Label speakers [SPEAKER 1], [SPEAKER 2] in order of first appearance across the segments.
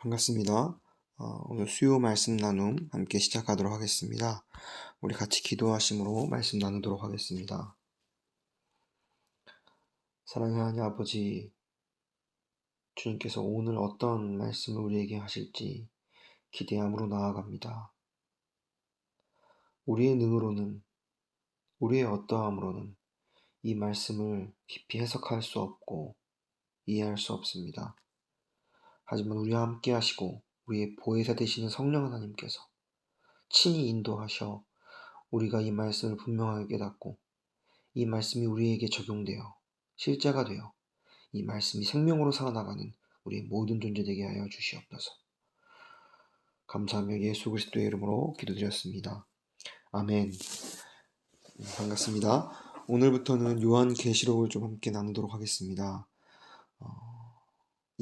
[SPEAKER 1] 반갑습니다. 오늘 수요 말씀 나눔 함께 시작하도록 하겠습니다. 우리 같이 기도하심으로 말씀 나누도록 하겠습니다. 사랑하는 하나님 아버지, 주님께서 오늘 어떤 말씀을 우리에게 하실지 기대함으로 나아갑니다. 우리의 능으로는, 우리의 어떠함으로는 이 말씀을 깊이 해석할 수 없고 이해할 수 없습니다. 하지만 우리와 함께 하시고 우리의 보혜사 되시는 성령 하나님께서 친히 인도하셔 우리가 이 말씀을 분명하게 깨닫고 이 말씀이 우리에게 적용되어 실제가 되어 이 말씀이 생명으로 살아나가는 우리의 모든 존재 되게 하여 주시옵소서. 감사하며 예수 그리스도의 이름으로 기도드렸습니다. 아멘. 반갑습니다. 오늘부터는 요한계시록을 좀 함께 나누도록 하겠습니다.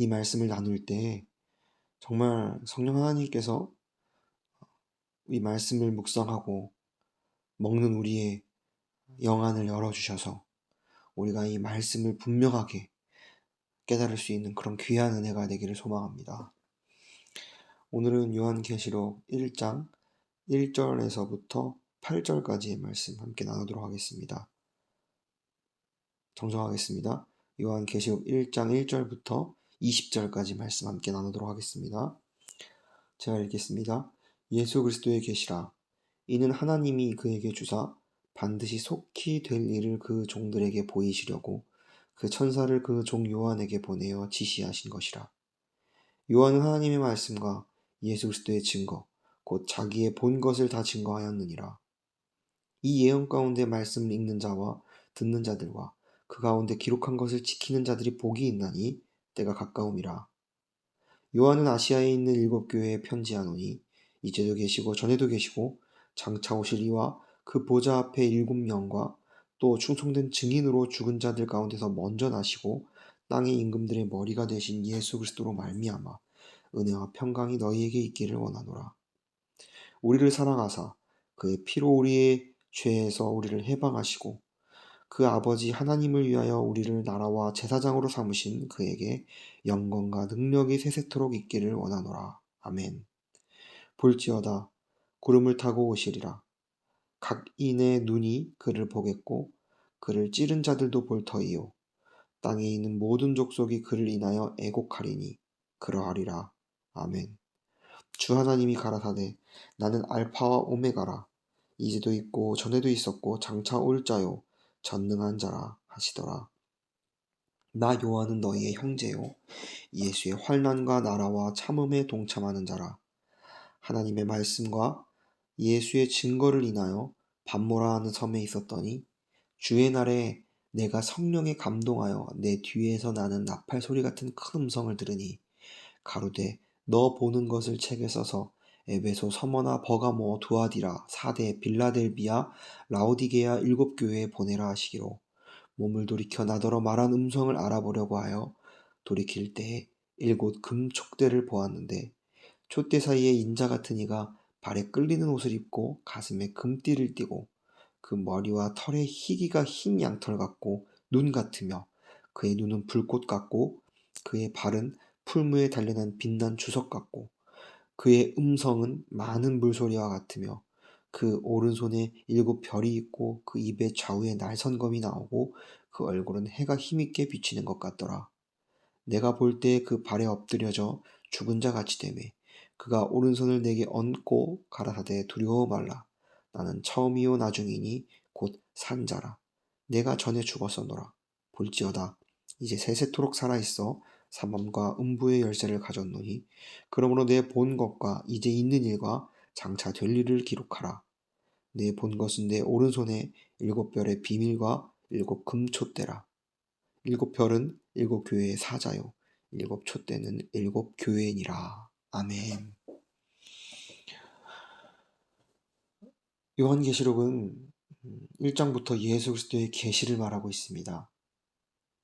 [SPEAKER 1] 이 말씀을 나눌 때 정말 성령 하나님께서 이 말씀을 묵상하고 먹는 우리의 영안을 열어주셔서 우리가 이 말씀을 분명하게 깨달을 수 있는 그런 귀한 은혜가 되기를 소망합니다. 오늘은 요한계시록 1장 1절에서부터 8절까지의 말씀 함께 나누도록 하겠습니다. 정정하겠습니다. 요한계시록 1장 1절부터 20절까지 말씀 함께 나누도록 하겠습니다. 제가 읽겠습니다. 예수 그리스도의 계시라. 이는 하나님이 그에게 주사 반드시 속히 될 일을 그 종들에게 보이시려고 그 천사를 그 종 요한에게 보내어 지시하신 것이라. 요한은 하나님의 말씀과 예수 그리스도의 증거, 곧 자기의 본 것을 다 증거하였느니라. 이 예언 가운데 말씀을 읽는 자와 듣는 자들과 그 가운데 기록한 것을 지키는 자들이 복이 있나니 때가 가까움이라. 요한은 아시아에 있는 7교회에 편지하노니 이제도 계시고 전에도 계시고 장차 오실 이와 그 보좌 앞에 7영과 또 충성된 증인으로 죽은 자들 가운데서 먼저 나시고 땅의 임금들의 머리가 되신 예수 그리스도로 말미암아 은혜와 평강이 너희에게 있기를 원하노라. 우리를 사랑하사 그의 피로 우리의 죄에서 우리를 해방하시고 그 아버지 하나님을 위하여 우리를 나라와 제사장으로 삼으신 그에게 영광과 능력이 세세토록 있기를 원하노라. 아멘. 볼지어다 구름을 타고 오시리라. 각 인의 눈이 그를 보겠고 그를 찌른 자들도 볼 터이요 땅에 있는 모든 족속이 그를 인하여 애곡하리니 그러하리라. 아멘. 주 하나님이 가라사대 나는 알파와 오메가라. 이제도 있고 전에도 있었고 장차 올 자요 전능한 자라 하시더라. 나 요한은 너희의 형제요 예수의 환난과 나라와 참음에 동참하는 자라. 하나님의 말씀과 예수의 증거를 인하여 밤모라 하는 섬에 있었더니 주의 날에 내가 성령에 감동하여 내 뒤에서 나는 나팔 소리 같은 큰 음성을 들으니 가로되 너 보는 것을 책에 써서 에베소, 서머나, 버가모, 두아디라, 사대, 빌라델비아, 라오디게아 7교회에 보내라 하시기로 몸을 돌이켜 나더러 말한 음성을 알아보려고 하여 돌이킬 때에 7금촉대를 보았는데 촛대 사이에 인자 같은 이가 발에 끌리는 옷을 입고 가슴에 금띠를 띠고 그 머리와 털에 희기가 흰 양털 같고 눈 같으며 그의 눈은 불꽃 같고 그의 발은 풀무에 단련한 빛난 주석 같고 그의 음성은 많은 물소리와 같으며 그 오른손에 7별이 있고 그 입에 좌우에 날선검이 나오고 그 얼굴은 해가 힘있게 비치는 것 같더라. 내가 볼 때 그 발에 엎드려져 죽은 자 같이 되매 그가 오른손을 내게 얹고 가라사대 두려워 말라. 나는 처음이요 나중이니 곧 산자라. 내가 전에 죽었었노라. 볼지어다 이제 세세토록 살아있어 사망과 음부의 열쇠를 가졌노니 그러므로 내 본 것과 이제 있는 일과 장차 될 일을 기록하라. 내 본 것은 내 오른손에 7별의 비밀과 7금촛대라. 7별은 7교회의 사자요 7촛대는 7교회니라. 아멘. 요한계시록은 1장부터 예수 그리스도의 계시를 말하고 있습니다.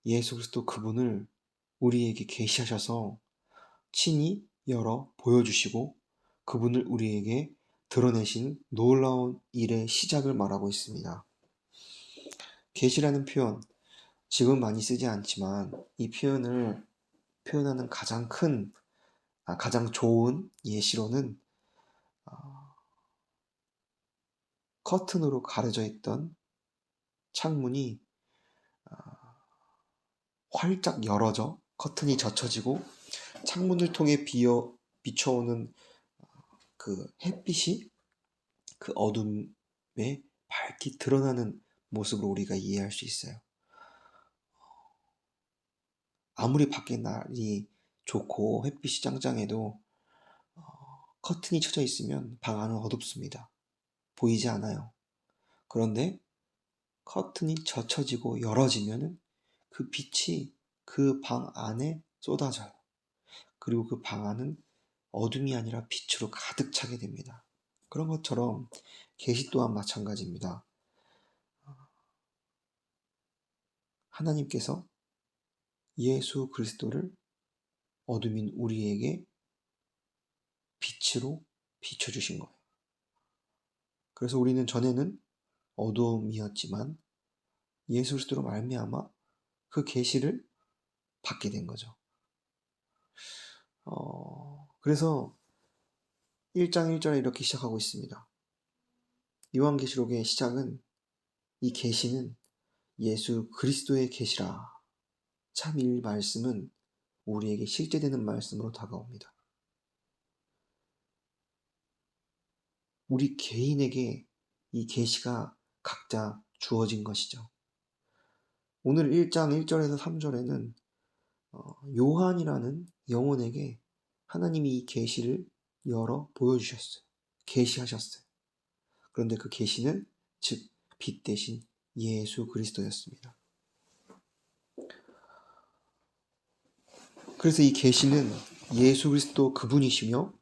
[SPEAKER 1] 예수 그리스도 그분을 우리에게 계시하셔서 친히 열어 보여주시고 그분을 우리에게 드러내신 놀라운 일의 시작을 말하고 있습니다. 계시라는 표현, 지금 많이 쓰지 않지만 이 표현을 표현하는 가장 큰 가장 좋은 예시로는 커튼으로 가려져 있던 창문이 활짝 열어져 커튼이 젖혀지고 창문을 통해 비춰오는 그 햇빛이 그 어둠에 밝게 드러나는 모습으로 우리가 이해할 수 있어요. 아무리 밖에 날이 좋고 햇빛이 짱짱해도 커튼이 쳐져 있으면 방 안은 어둡습니다. 보이지 않아요. 그런데 커튼이 젖혀지고 열어지면 그 빛이 그 방 안에 쏟아져요. 그리고 그 방 안은 어둠이 아니라 빛으로 가득 차게 됩니다. 그런 것처럼 계시 또한 마찬가지입니다. 하나님께서 예수 그리스도를 어둠인 우리에게 빛으로 비춰주신 거예요. 그래서 우리는 전에는 어두움이었지만 예수 그리스도로 말미암아 그 계시를 받게 된 거죠. 그래서 1장 1절에 이렇게 시작하고 있습니다. 요한계시록의 시작은 이 계시는 예수 그리스도의 계시라. 참 이 말씀은 우리에게 실제되는 말씀으로 다가옵니다. 우리 개인에게 이 계시가 각자 주어진 것이죠. 오늘 1장 1절에서 3절에는 요한이라는 영혼에게 하나님이 이 계시를 열어 보여주셨어요. 계시하셨어요. 그런데 그 계시는 즉 빛 대신 예수 그리스도였습니다. 그래서 이 계시는 예수 그리스도 그분이시며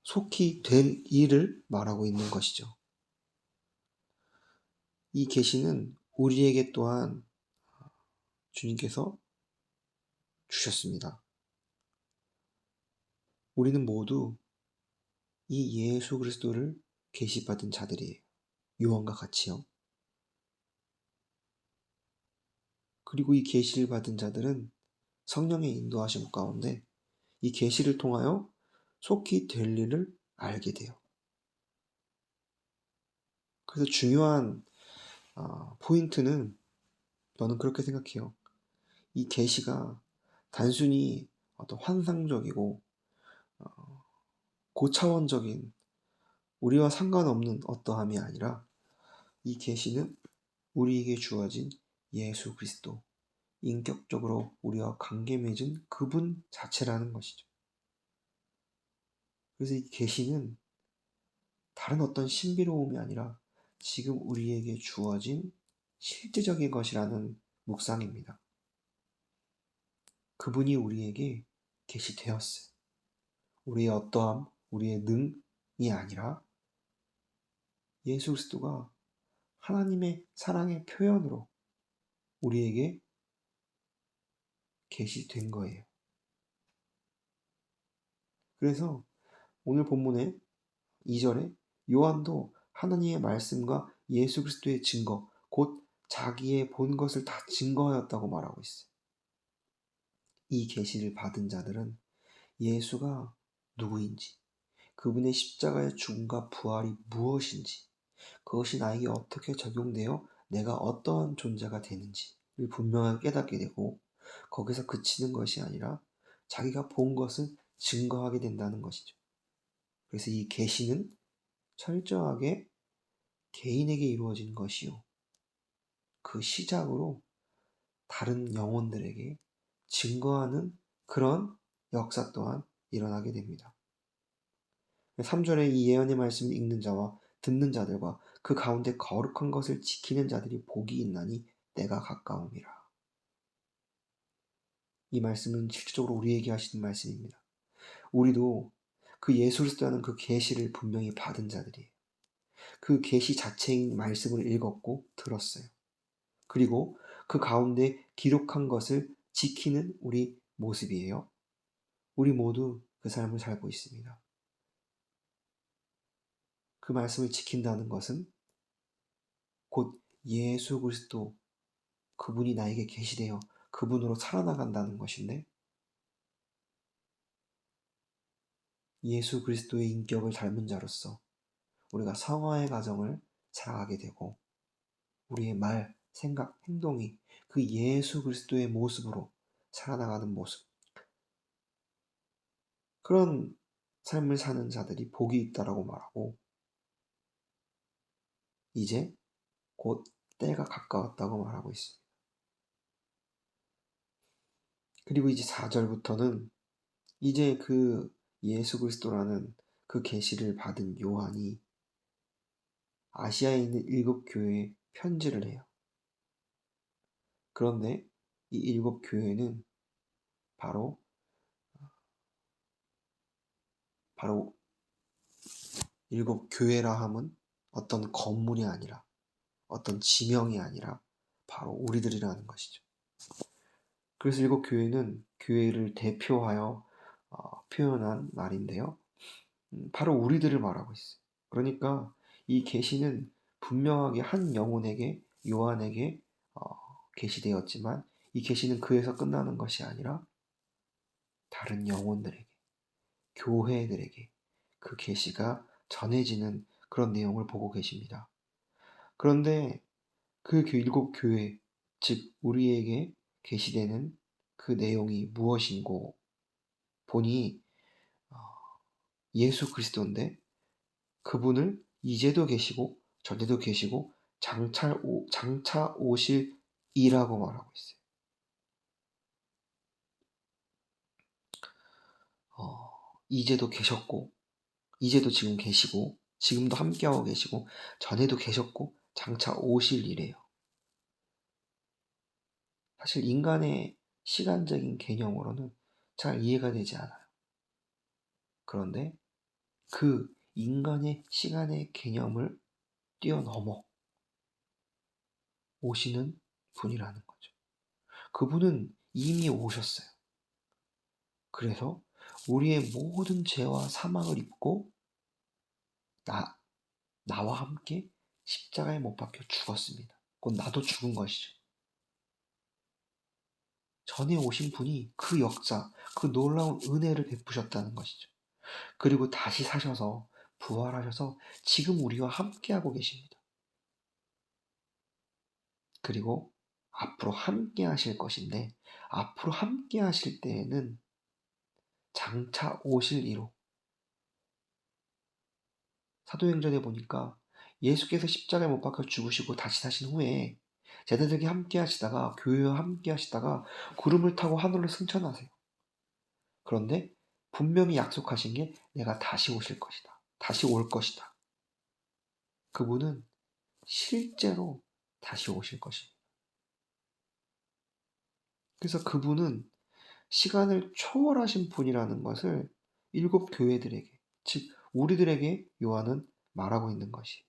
[SPEAKER 1] 속히 될 일을 말하고 있는 것이죠. 이 계시는 우리에게 또한 주님께서 주셨습니다. 우리는 모두 이 예수 그리스도를 계시받은 자들이에요. 요한과 같이요. 그리고 이 계시를 받은 자들은 성령의 인도하심 가운데 이 계시를 통하여 속히 될 일을 알게 돼요. 그래서 중요한 포인트는 저는 그렇게 생각해요. 이 계시가 단순히 어떤 환상적이고 고차원적인 우리와 상관없는 어떠함이 아니라 이 계시는 우리에게 주어진 예수 그리스도, 인격적으로 우리와 관계 맺은 그분 자체라는 것이죠. 그래서 이 계시는 다른 어떤 신비로움이 아니라 지금 우리에게 주어진 실제적인 것이라는 묵상입니다. 그분이 우리에게 계시되었어요. 우리의 어떠함, 우리의 능이 아니라 예수 그리스도가 하나님의 사랑의 표현으로 우리에게 계시된 거예요. 그래서 오늘 본문의 2절에 요한도 하나님의 말씀과 예수 그리스도의 증거, 곧 자기의 본 것을 다 증거하였다고 말하고 있어요. 이 계시를 받은 자들은 예수가 누구인지, 그분의 십자가의 죽음과 부활이 무엇인지, 그것이 나에게 어떻게 적용되어 내가 어떠한 존재가 되는지를 분명하게 깨닫게 되고 거기서 그치는 것이 아니라 자기가 본 것을 증거하게 된다는 것이죠. 그래서 이 계시는 철저하게 개인에게 이루어진 것이요. 그 시작으로 다른 영혼들에게 증거하는 그런 역사 또한 일어나게 됩니다. 3절에 이 예언의 말씀을 읽는 자와 듣는 자들과 그 가운데 거룩한 것을 지키는 자들이 복이 있나니 때가 가까움이라. 이 말씀은 실질적으로 우리에게 하시는 말씀입니다. 우리도 그 예수 그리스도라는 그 계시를 분명히 받은 자들이에요. 그 계시 자체인 말씀을 읽었고 들었어요. 그리고 그 가운데 기록한 것을 지키는 우리 모습이에요. 우리 모두 그 삶을 살고 있습니다. 그 말씀을 지킨다는 것은 곧 예수 그리스도 그분이 나에게 계시되어 그분으로 살아나간다는 것인데 예수 그리스도의 인격을 닮은 자로서 우리가 성화의 과정을 살아가게 되고 우리의 말, 생각, 행동이 그 예수 그리스도의 모습으로 살아나가는 모습, 그런 삶을 사는 자들이 복이 있다라고 말하고 이제 곧 때가 가까웠다고 말하고 있습니다. 그리고 이제 4절부터는 이제 그 예수 그리스도라는 그 계시를 받은 요한이 아시아에 있는 7교회에 편지를 해요. 그런데 이 7교회는 바로 7교회라 함은 어떤 건물이 아니라 어떤 지명이 아니라 바로 우리들이라는 것이죠. 그래서 7교회는 교회를 대표하여 표현한 말인데요. 바로 우리들을 말하고 있어요. 그러니까 이 계시는 분명하게 한 영혼에게 요한에게 계시되었지만 이 계시는 그에서 끝나는 것이 아니라 다른 영혼들에게 교회들에게 그 계시가 전해지는 그런 내용을 보고 계십니다. 그런데 그 7교회 즉 우리에게 계시되는 그 내용이 무엇인고 보니 예수 그리스도인데 그분을 이제도 계시고 전에도 계시고 장차 오실 이라고 말하고 있어요. 이제도 계셨고 이제도 지금 계시고 지금도 함께하고 계시고 전에도 계셨고 장차 오실 이래요. 사실 인간의 시간적인 개념으로는 잘 이해가 되지 않아요. 그런데 그 인간의 시간의 개념을 뛰어넘어 오시는 분이라는 거죠. 그분은 이미 오셨어요. 그래서 우리의 모든 죄와 사망을 입고 나와 함께 십자가에 못 박혀 죽었습니다. 곧 나도 죽은 것이죠. 전에 오신 분이 그 역사, 그 놀라운 은혜를 베푸셨다는 것이죠. 그리고 다시 사셔서 부활하셔서 지금 우리와 함께하고 계십니다. 그리고 앞으로 함께 하실 것인데 앞으로 함께 하실 때에는 장차 오실 이로 사도행전에 보니까 예수께서 십자가에 못 박혀 죽으시고 다시 사신 후에 제자들과 함께 하시다가 교회와 함께 하시다가 구름을 타고 하늘로 승천하세요. 그런데 분명히 약속하신 게 내가 다시 오실 것이다. 다시 올 것이다. 그분은 실제로 다시 오실 것입니다. 그래서 그분은 시간을 초월하신 분이라는 것을 7교회들에게, 즉 우리들에게 요한은 말하고 있는 것이.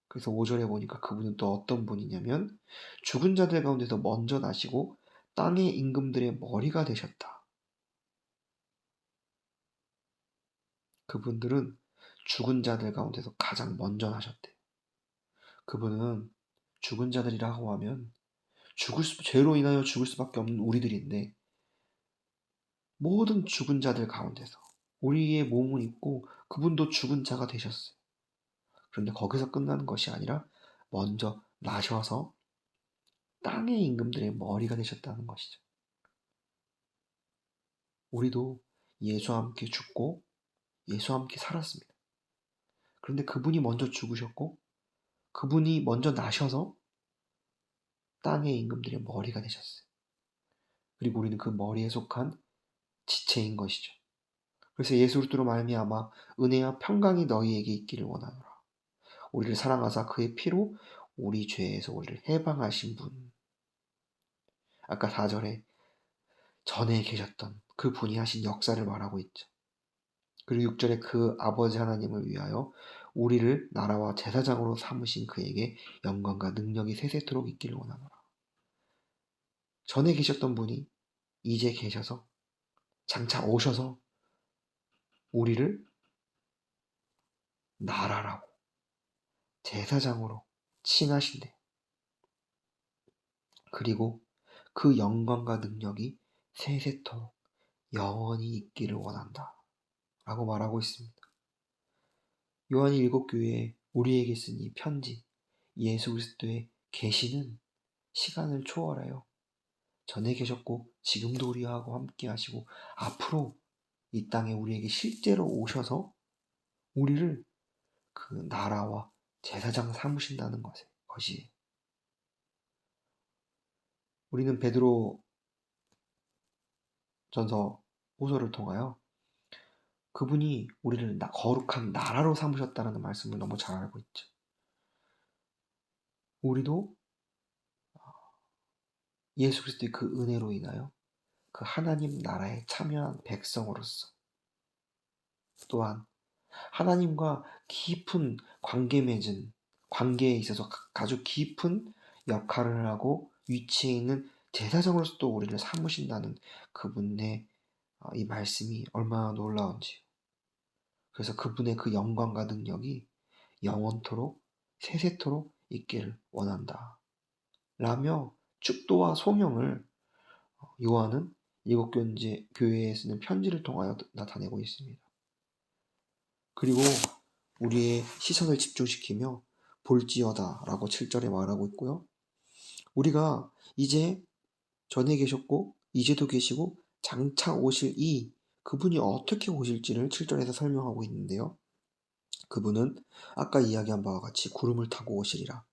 [SPEAKER 1] 그래서 5절에 보니까 그분은 또 어떤 분이냐면 죽은 자들 가운데서 먼저 나시고 땅의 임금들의 머리가 되셨다. 그분들은 죽은 자들 가운데서 가장 먼저 나셨대요. 그분은 죽은 자들이라고 하면 죄로 인하여 죽을 수밖에 없는 우리들인데 모든 죽은 자들 가운데서 우리의 몸을 입고 그분도 죽은 자가 되셨어요. 그런데 거기서 끝나는 것이 아니라 먼저 나셔서 땅의 임금들의 머리가 되셨다는 것이죠. 우리도 예수와 함께 죽고 예수와 함께 살았습니다. 그런데 그분이 먼저 죽으셨고 그분이 먼저 나셔서 땅의 임금들의 머리가 되셨어요. 그리고 우리는 그 머리에 속한 지체인 것이죠. 그래서 예수 그리스도로 말미암아 은혜와 평강이 너희에게 있기를 원하노라. 우리를 사랑하사 그의 피로 우리 죄에서 우리를 해방하신 분. 아까 4절에 전에 계셨던 그 분이 하신 역사를 말하고 있죠. 그리고 6절에 그 아버지 하나님을 위하여 우리를 나라와 제사장으로 삼으신 그에게 영광과 능력이 세세토록 있기를 원하노라. 전에 계셨던 분이 이제 계셔서 장차 오셔서 우리를 나라라고 제사장으로 칭하신대. 그리고 그 영광과 능력이 세세토록 영원히 있기를 원한다 라고 말하고 있습니다. 요한이 7교회에 우리에게 쓴 이 편지, 예수 그리스도의 계시는 시간을 초월해요. 전에 계셨고 지금도 우리하고 함께 하시고 앞으로 이 땅에 우리에게 실제로 오셔서 우리를 그 나라와 제사장 삼으신다는 것이에요. 우리는 베드로 전서 호서를 통하여 그분이 우리를 거룩한 나라로 삼으셨다는 말씀을 너무 잘 알고 있죠. 우리도 예수 그리스도의 그 은혜로 인하여 그 하나님 나라에 참여한 백성으로서 또한 하나님과 깊은 관계에 있어서 아주 깊은 역할을 하고 위치에 있는 제사장으로서 또 우리를 삼으신다는 그분의 이 말씀이 얼마나 놀라운지. 그래서 그분의 그 영광과 능력이 영원토록 세세토록 있기를 원한다 라며 축도와 소명을 요한은 7교회에 쓰는 편지를 통하여 나타내고 있습니다. 그리고 우리의 시선을 집중시키며 볼지어다 라고 7절에 말하고 있고요. 우리가 이제 전에 계셨고 이제도 계시고 장차 오실 그분이 어떻게 오실지를 7절에서 설명하고 있는데요. 그분은 아까 이야기한 바와 같이 구름을 타고 오시리라.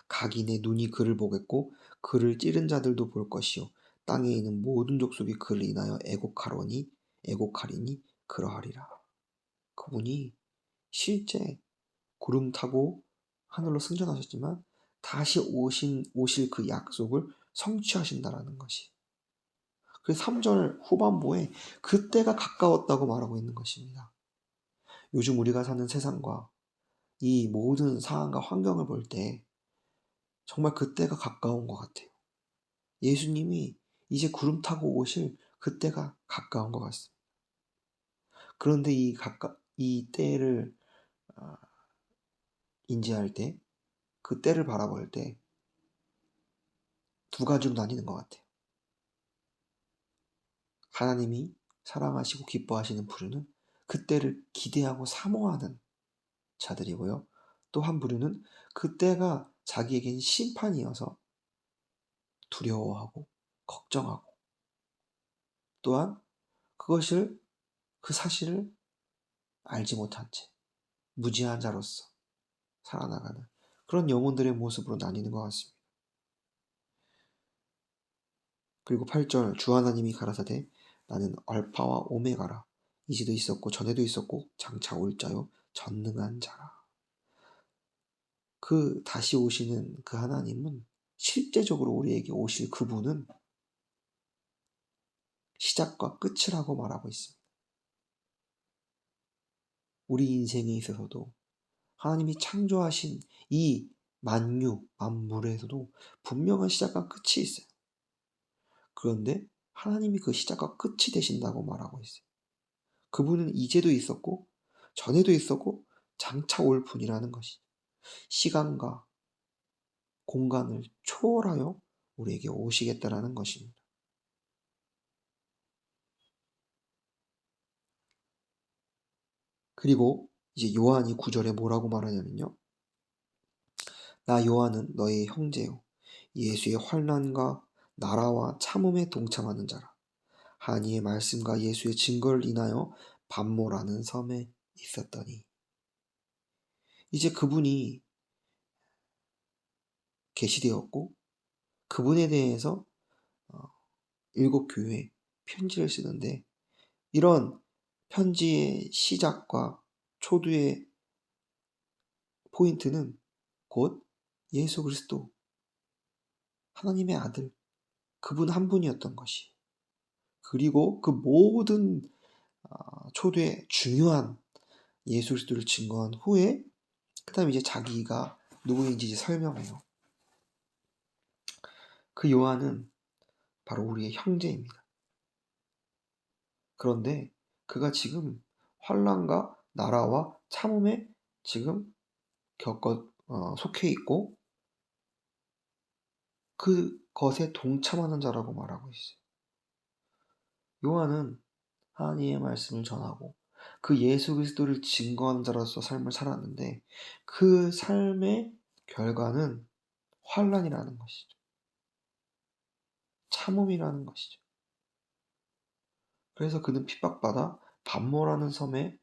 [SPEAKER 1] 각인의 눈이 그를 보겠고 그를 찌른 자들도 볼 것이요 땅에 있는 모든 족속이 그를 인하여 애곡하리니 그러하리라. 그분이 실제 구름 타고 하늘로 승천하셨지만 다시 오실 그 약속을 성취하신다라는 것이. 그래서 3절 후반부에 그때가 가까웠다고 말하고 있는 것입니다. 요즘 우리가 사는 세상과 이 모든 상황과 환경을 볼 때 정말 그때가 가까운 것 같아요. 예수님이 이제 구름 타고 오실 그때가 가까운 것 같습니다. 그런데 이 때를 인지할 때, 그 때를 바라볼 때 두 가지로 나뉘는 것 같아요. 하나님이 사랑하시고 기뻐하시는 부류는 그때를 기대하고 사모하는 자들이고요. 또 한 부류는 그때가 자기에겐 심판이어서 두려워하고 걱정하고 또한 그 사실을 알지 못한 채 무지한 자로서 살아나가는 그런 영혼들의 모습으로 나뉘는 것 같습니다. 그리고 8절 주 하나님이 가라사대 나는 알파와 오메가라 이제도 있었고 전에도 있었고 장차 올 자요 전능한 자라. 그 다시 오시는 그 하나님은 실제적으로 우리에게 오실 그분은 시작과 끝이라고 말하고 있습니다. 우리 인생에 있어서도 하나님이 창조하신 이 만물에서도 분명한 시작과 끝이 있어요. 그런데 하나님이 그 시작과 끝이 되신다고 말하고 있어요. 그분은 이제도 있었고 전에도 있었고 장차 올 분이라는 것이 시간과 공간을 초월하여 우리에게 오시겠다라는 것입니다. 그리고 이제 요한이 9절에 뭐라고 말하냐면요. 나 요한은 너의 형제요 예수의 환난과 나라와 참음에 동참하는 자라. 한이의 말씀과 예수의 증거를 인하여 반모라는 섬에 있었더니 이제 그분이 계시되었고 그분에 대해서 7교회에 편지를 쓰는데 이런 편지의 시작과 초두의 포인트는 곧 예수 그리스도 하나님의 아들 그분 한 분이었던 것이 그리고 그 모든 초두의 중요한 예수 그리스도를 증거한 후에 그 다음에 이제 자기가 누구인지 이제 설명해요. 그 요한은 바로 우리의 형제입니다. 그런데 그가 지금 환난과 나라와 참음에 지금 속해 있고 그것에 동참하는 자라고 말하고 있어요. 요한은 하나님의 말씀을 전하고 그 예수 그리스도를 증거하는 자로서 삶을 살았는데 그 삶의 결과는 환난이라는 것이죠. 참음이라는 것이죠. 그래서 그는 핍박받아 반모라는 섬에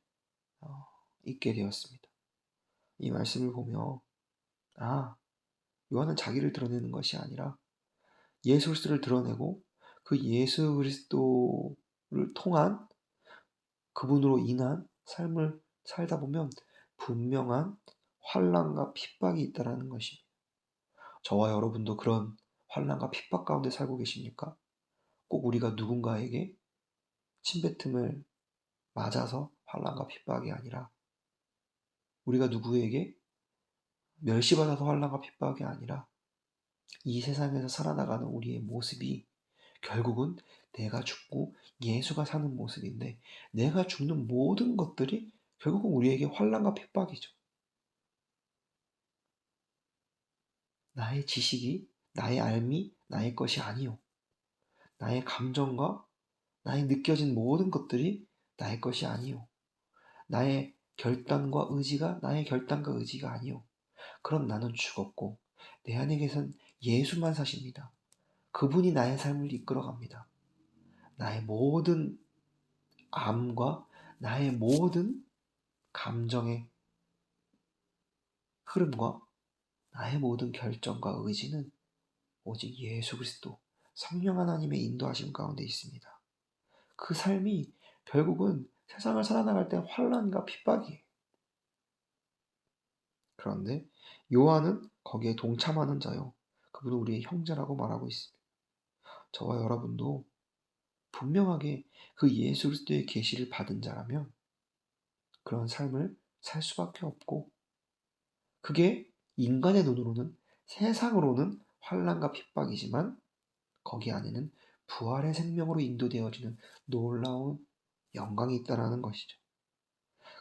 [SPEAKER 1] 있게 되었습니다. 이 말씀을 보며 요한은 자기를 드러내는 것이 아니라 예수 그리스도를 드러내고 그 예수 그리스도를 통한 그분으로 인한 삶을 살다 보면 분명한 환난과 핍박이 있다라는 것입니다. 저와 여러분도 그런 환난과 핍박 가운데 살고 계십니까? 꼭 우리가 누군가에게 침뱉음을 맞아서 환난과 핍박이 아니라 우리가 누구에게 멸시받아서 환난과 핍박이 아니라 이 세상에서 살아나가는 우리의 모습이 결국은 내가 죽고 예수가 사는 모습인데 내가 죽는 모든 것들이 결국은 우리에게 환난과 핍박이죠. 나의 지식이, 나의 알미, 나의 것이 아니요. 나의 감정과 나의 느껴진 모든 것들이 나의 것이 아니요. 나의 결단과 의지가 나의 결단과 의지가 아니요. 그럼 나는 죽었고 내 안에 계신 예수만 사십니다. 그분이 나의 삶을 이끌어갑니다. 나의 모든 암과 나의 모든 감정의 흐름과 나의 모든 결정과 의지는 오직 예수 그리스도 성령 하나님의 인도하심 가운데 있습니다. 그 삶이 결국은 세상을 살아나갈 때 환난과 핍박이에요. 그런데 요한은 거기에 동참하는 자요. 그분은 우리의 형제라고 말하고 있습니다. 저와 여러분도 분명하게 그 예수 그리스도의 계시를 받은 자라면 그런 삶을 살 수밖에 없고 그게 인간의 눈으로는 세상으로는 환난과 핍박이지만 거기 안에는 부활의 생명으로 인도되어지는 놀라운 영광이 있다라는 것이죠.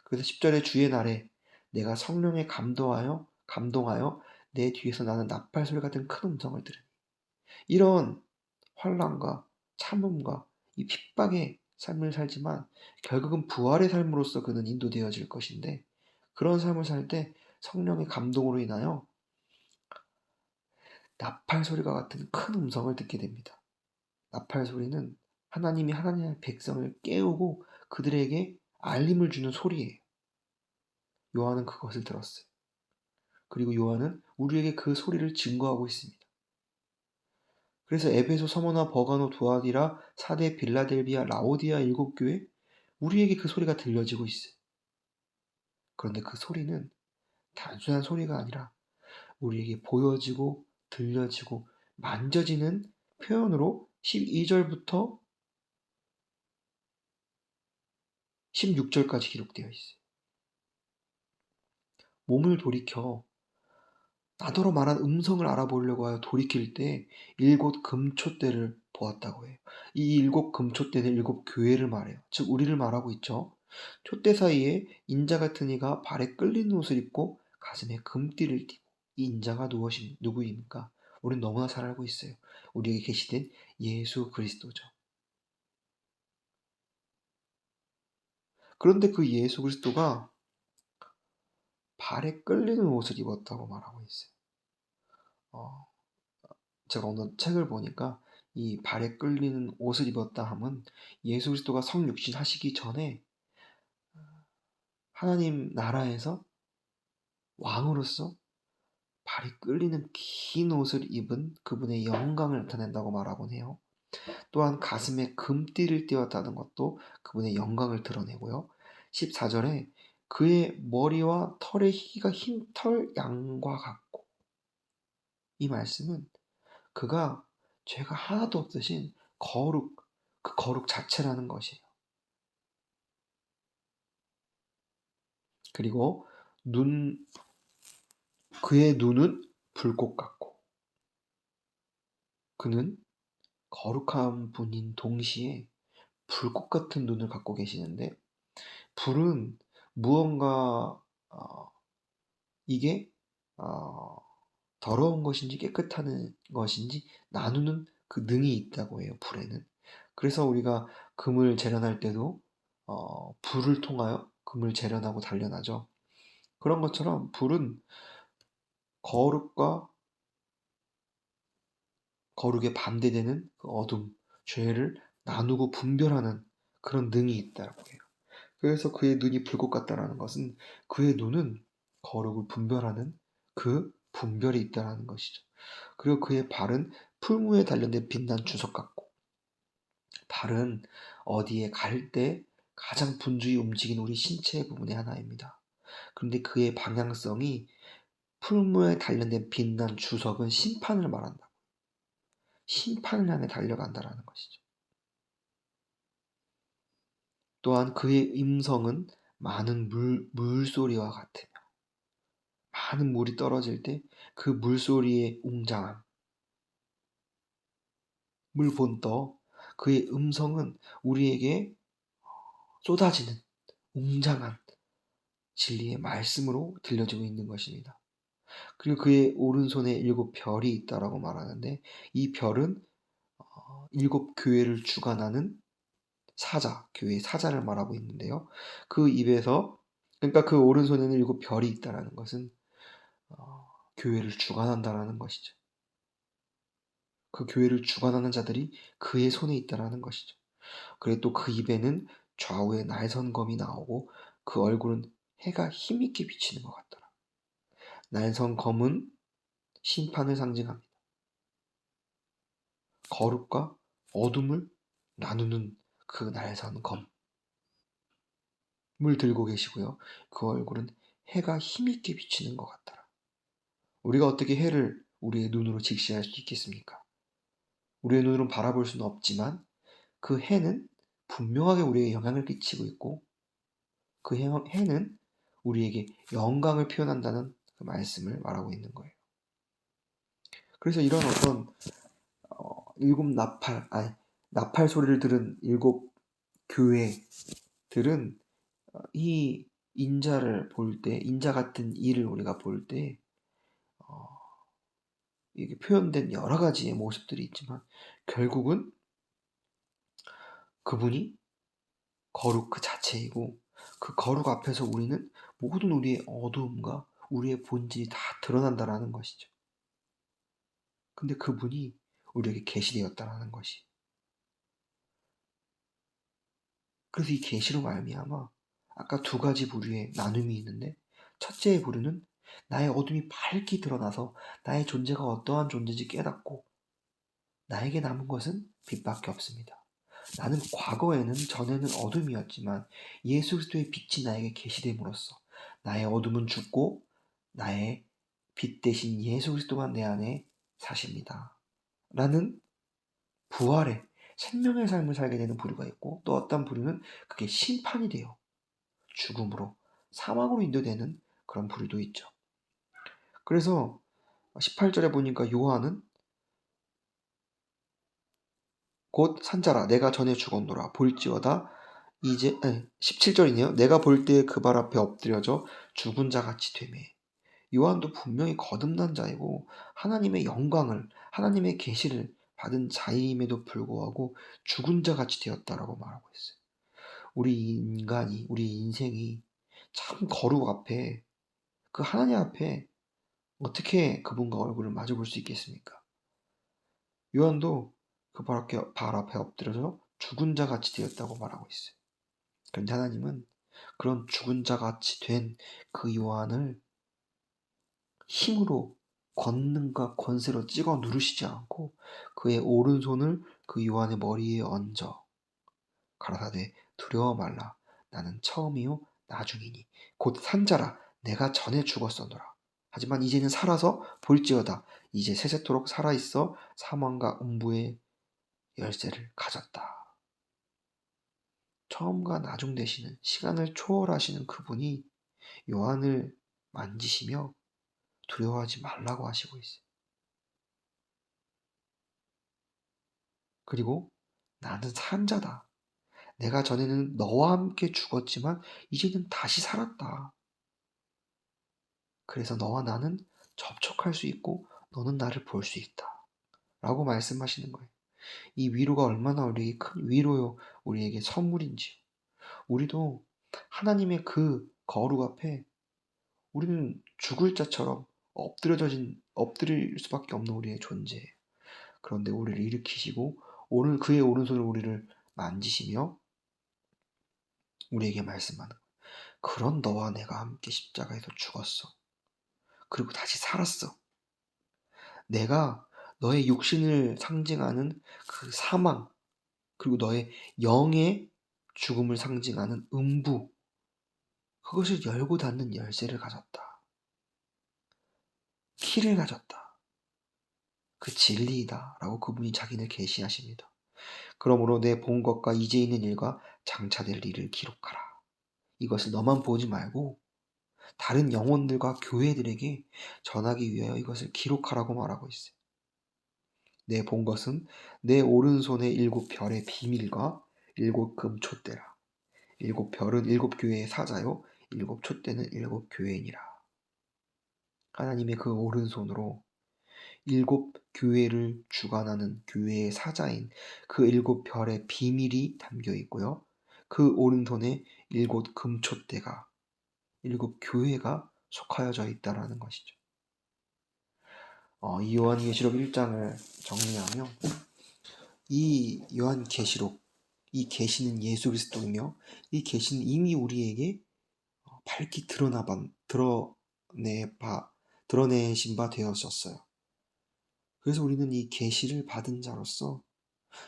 [SPEAKER 1] 그래서 10절에 주의 날에 내가 성령에 감동하여 내 뒤에서 나는 나팔 소리 같은 큰 음성을 들으니 이런 환난과 참음과 이 핍박의 삶을 살지만 결국은 부활의 삶으로서 그는 인도되어질 것인데 그런 삶을 살 때 성령의 감동으로 인하여 나팔 소리가 같은 큰 음성을 듣게 됩니다. 나팔 소리는 하나님이 하나님의 백성을 깨우고 그들에게 알림을 주는 소리예요. 요한은 그것을 들었어요. 그리고 요한은 우리에게 그 소리를 증거하고 있습니다. 그래서 에베소, 서머나, 버가노, 두아디라, 사데, 빌라델비아, 라오디아 7교회 우리에게 그 소리가 들려지고 있어요. 그런데 그 소리는 단순한 소리가 아니라 우리에게 보여지고 들려지고 만져지는 표현으로 12절부터 16절까지 기록되어 있어요. 몸을 돌이켜 나더러 말한 음성을 알아보려고 하여 돌이킬 때 7금초대를 보았다고 해요. 이 7금초대는 7교회를 말해요. 즉 우리를 말하고 있죠. 촛대 사이에 인자 같은 이가 발에 끌리는 옷을 입고 가슴에 금띠를 띠고 이 인자가 누구입니까? 우리는 너무나 잘 알고 있어요. 우리에게 계시된 예수 그리스도죠. 그런데 그 예수 그리스도가 발에 끌리는 옷을 입었다고 말하고 있어요. 어, 제가 어느 책을 보니까 이 발에 끌리는 옷을 입었다 함은 예수 그리스도가 성육신 하시기 전에 하나님 나라에서 왕으로서 발이 끌리는 긴 옷을 입은 그분의 영광을 나타낸다고 말하곤 해요. 또한 가슴에 금띠를 띄웠다는 것도 그분의 영광을 드러내고요. 14절에 그의 머리와 털의 희기가 흰털 양과 같고 이 말씀은 그가 죄가 하나도 없으신 거룩, 그 거룩 자체라는 것이에요. 그리고 그의 눈은 불꽃 같고 그는 거룩한 분인 동시에 불꽃 같은 눈을 갖고 계시는데 불은 무언가 이게 어, 더러운 것인지 깨끗한 것인지 나누는 그 능이 있다고 해요. 불에는. 그래서 우리가 금을 재련할 때도 불을 통하여 금을 재련하고 단련하죠. 그런 것처럼 불은 거룩과 거룩에 반대되는 그 어둠, 죄를 나누고 분별하는 그런 능이 있다고 해요. 그래서 그의 눈이 불꽃 같다라는 것은 그의 눈은 거룩을 분별하는 그 분별이 있다라는 것이죠. 그리고 그의 발은 풀무에 단련된 빛난 주석 같고, 발은 어디에 갈 때 가장 분주히 움직이는 우리 신체의 부분의 하나입니다. 그런데 그의 방향성이 풀무에 단련된 빛난 주석은 심판을 말한다. 심판을 향해 달려간다라는 것이죠. 또한 그의 음성은 많은 물소리와 같으며, 많은 물이 떨어질 때 그 물소리의 웅장함, 물본떠, 그의 음성은 우리에게 쏟아지는 웅장한 진리의 말씀으로 들려지고 있는 것입니다. 그리고 그의 오른손에 7별이 있다라고 말하는데, 이 별은 7교회를 주관하는 사자, 교회의 사자를 말하고 있는데요. 그 입에서, 그러니까 그 오른손에는 7별이 있다라는 것은 교회를 주관한다라는 것이죠. 그 교회를 주관하는 자들이 그의 손에 있다라는 것이죠. 그리고 또 그 입에는 좌우에 날선검이 나오고 그 얼굴은 해가 힘있게 비치는 것 같더라. 날선검은 심판을 상징합니다. 거룩과 어둠을 나누는 그 날선검을 들고 계시고요. 그 얼굴은 해가 힘있게 비치는 것 같더라. 우리가 어떻게 해를 우리의 눈으로 직시할 수 있겠습니까? 우리의 눈으로 바라볼 수는 없지만 그 해는 분명하게 우리에게 영향을 끼치고 있고, 그 해는 우리에게 영광을 표현한다는 그 말씀을 말하고 있는 거예요. 그래서 이런 어떤 일곱 나팔 소리를 들은 7교회들은 이 인자를 볼 때, 인자 같은 이를 우리가 볼 때 이게 표현된 여러 가지의 모습들이 있지만, 결국은 그분이 거룩 그 자체이고, 그 거룩 앞에서 우리는 모든 우리의 어두움과 우리의 본질이 다 드러난다라는 것이죠. 근데 그분이 우리에게 계시되었다라는 것이. 그래서 이 계시로 말미암아 아까 두 가지 부류의 나눔이 있는데, 첫째의 부류는 나의 어둠이 밝게 드러나서 나의 존재가 어떠한 존재인지 깨닫고 나에게 남은 것은 빛밖에 없습니다. 나는 과거에는, 전에는 어둠이었지만 예수 그리스도의 빛이 나에게 계시됨으로써 나의 어둠은 죽고 나의 빛 대신 예수 그리스도가 내 안에 사십니다. 라는 부활의 생명의 삶을 살게 되는 부류가 있고, 또 어떤 부류는 그게 심판이 돼요. 죽음으로, 사망으로 인도되는 그런 부류도 있죠. 그래서 18절에 보니까 요한은 곧 산자라 내가 전에 죽었노라 볼지어다 이제 17절이네요. 내가 볼 때 그 발 앞에 엎드려져 죽은 자 같이 되매. 요한도 분명히 거듭난 자이고 하나님의 영광을, 하나님의 계시를 받은 자임에도 불구하고 죽은 자 같이 되었다라고 말하고 있어요. 우리 인간이, 우리 인생이 참 거룩 앞에, 그 하나님 앞에 어떻게 그분과 얼굴을 마주 볼 수 있겠습니까? 요한도 그 발 앞에 엎드려서 죽은 자 같이 되었다고 말하고 있어요. 그런데 하나님은 그런 죽은 자 같이 된 그 요한을 힘으로, 권능과 권세로 찍어 누르시지 않고 그의 오른손을 그 요한의 머리에 얹어 가라사대 두려워 말라. 나는 처음이요 나중이니 곧 산자라 내가 전에 죽었었노라. 하지만 이제는 살아서 볼지어다. 이제 세세토록 살아있어 사망과 음부의 열쇠를 가졌다. 처음과 나중 되시는, 시간을 초월하시는 그분이 요한을 만지시며 두려워하지 말라고 하시고 있어요. 그리고 나는 산자다. 내가 전에는 너와 함께 죽었지만 이제는 다시 살았다. 그래서 너와 나는 접촉할 수 있고 너는 나를 볼 수 있다. 라고 말씀하시는 거예요. 이 위로가 얼마나 우리에게 큰 위로요, 우리에게 선물인지. 우리도 하나님의 그 거룩 앞에 우리는 죽을 자처럼 엎드릴 수밖에 없는 우리의 존재예요. 그런데 우리를 일으키시고 오늘 그의 오른손으로 우리를 만지시며 우리에게 말씀하는, 그런 너와 내가 함께 십자가에서 죽었어. 그리고 다시 살았어. 내가 너의 육신을 상징하는 그 사망, 그리고 너의 영의 죽음을 상징하는 음부, 그것을 열고 닫는 열쇠를 가졌다. 키를 가졌다. 그 진리이다 라고 그분이 자기를 계시하십니다. 그러므로 내 본 것과 이제 있는 일과 장차될 일을 기록하라. 이것을 너만 보지 말고 다른 영혼들과 교회들에게 전하기 위하여 이것을 기록하라고 말하고 있어요. 내 본 것은 내 오른손의 7별의 비밀과 7금촛대라. 7별은 7교회의 사자요, 7촛대는 7교회이니라. 하나님의 그 오른손으로 7교회를 주관하는 교회의 사자인 그 7별의 비밀이 담겨 있고요. 그 오른손에 7금촛대가 7교회가 속하여져 있다라는 것이죠. 이 요한계시록 1장을 정리하며, 이 요한계시록, 이 계시는 예수 그리스도이며 이 계시는 이미 우리에게 밝히 드러내신 바 되었었어요. 그래서 우리는 이 계시를 받은 자로서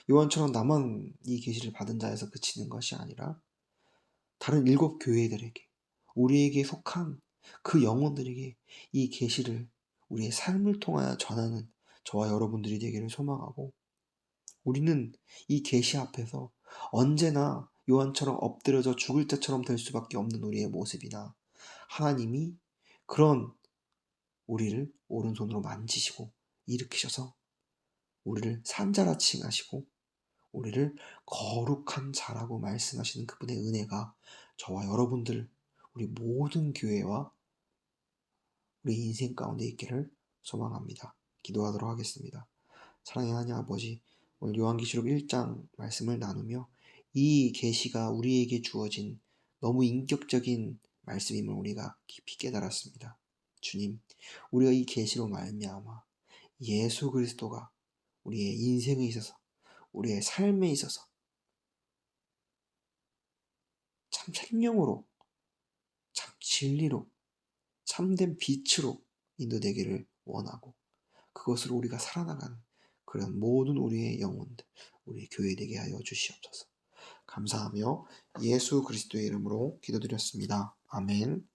[SPEAKER 1] 요한처럼 나만 이 계시를 받은 자에서 그치는 것이 아니라 다른 7교회들에게, 우리에게 속한 그 영혼들에게 이 계시를 우리의 삶을 통하여 전하는 저와 여러분들이 되기를 소망하고, 우리는 이 계시 앞에서 언제나 요한처럼 엎드려져 죽을 때처럼 될 수밖에 없는 우리의 모습이나, 하나님이 그런 우리를 오른손으로 만지시고 일으키셔서 우리를 산자라 칭하시고 우리를 거룩한 자라고 말씀하시는 그분의 은혜가 저와 여러분들, 우리 모든 교회와 우리 인생 가운데 있기를 소망합니다. 기도하도록 하겠습니다. 사랑의 하나님 아버지, 오늘 요한계시록 1장 말씀을 나누며 이 계시가 우리에게 주어진 너무 인격적인 말씀임을 우리가 깊이 깨달았습니다. 주님, 우리가 이 계시로 말미암아 예수 그리스도가 우리의 인생에 있어서, 우리의 삶에 있어서 참 생명으로, 참 진리로, 참된 빛으로 인도되기를 원하고, 그것으로 우리가 살아나가는 그런 모든 우리의 영혼들, 우리 교회 되게 하여 주시옵소서. 감사하며 예수 그리스도의 이름으로 기도드렸습니다. 아멘.